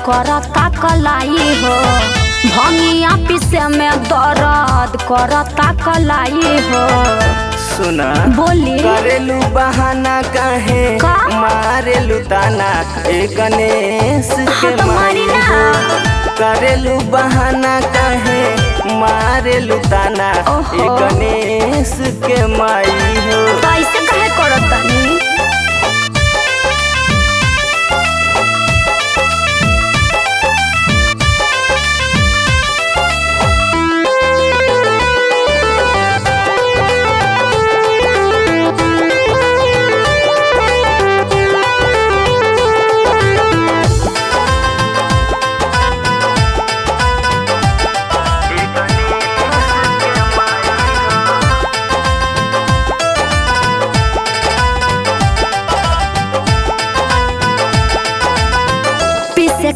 करता कलाई हो, भंगिया पीसे में दर्द करता कलाई हो। सुना बोली करेलू बहाना काहे मारेलू ताना ए गणेश के मारी हो। करेलू बहाना काहे मारेलू ताना ए गणेश के माई हो। तो ऐसे कहे करतानी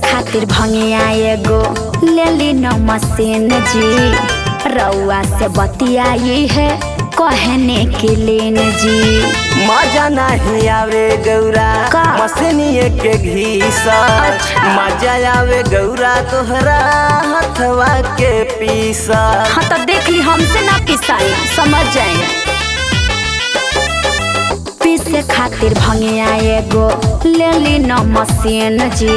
खातिर भंगिया एगो ले ली न मशीन जी, रउआ से बतियाई है कहने के लेन जी। मजा नहीं आवे गौरा मशीनिए के घीसा, मजा आवे गौरा तोहरा हथवा के पीसा। हाँ तो देख ली हमसे ना पिसाई समझ जाए। पीसे खातिर भंगिया एगो ले ली न मशीन जी,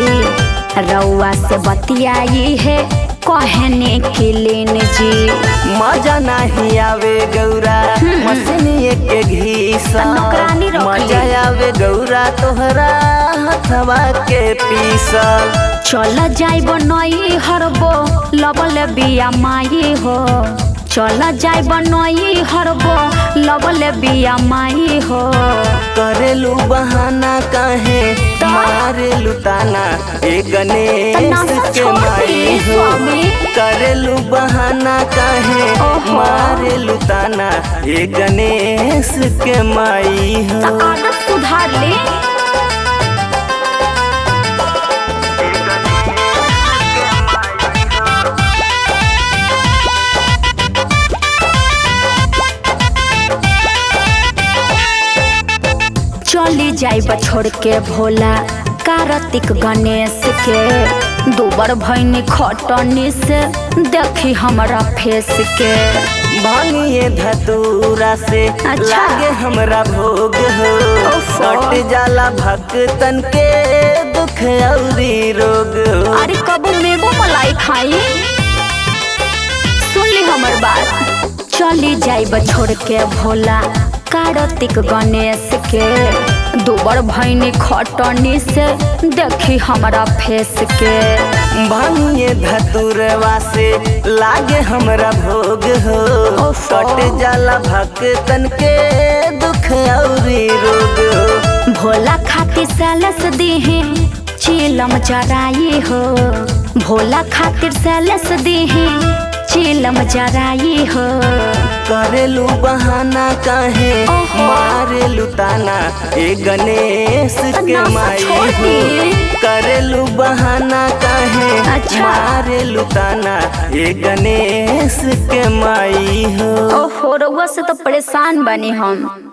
रउआ से बतियाई है कहने के लेन जी। मजा नहीं आवे गौरा मशीनिए के घीसा, मजा आवे गौरा तोहरा हथवा के पीसा। चल जाइब नई हरबो लबल बिया माई हो, चल जाइब नई हरबो लबल बिया माई हो। करेलू बहाना काहे मारेलू ताना ए गणेश के माई हो। करेलू बहाना काहे मारेलू ताना ए गणेश के माई हो। सुधार ले चली जाइब छोड़ के भोला कार्तिक गणेश के, दोबर भैनी खटनी से देखी हमारा फेस के। भांगिए धतूरा से लागे हमरा भोग हो, कट जाला भक्तन के दुख औरी रोग हो। अरे कब मेबो मलाई खाई सुन ली हमर बात। चली जाइब छोड़ के भोला कार्तिक गणेश के, दोबर भैनी खटनी से देखी हमारा फेस के। भांगिए धतुरवा से लागे हमरा भोग हो, कट जाला भक्तन के दुख औरी रोग हो। भोला खातिर सैलस दीहे चीलम जराई हो, भोला खातिर सैलस दीहे चीलम जराई हो। करेलू बहाना काहे मारेलू ताना ए गणेश के माई हो। करेलू बहाना काहे मारेलू ताना ए गणेश के माई हो। ओहो रउआ से तो परेशान बनी हम।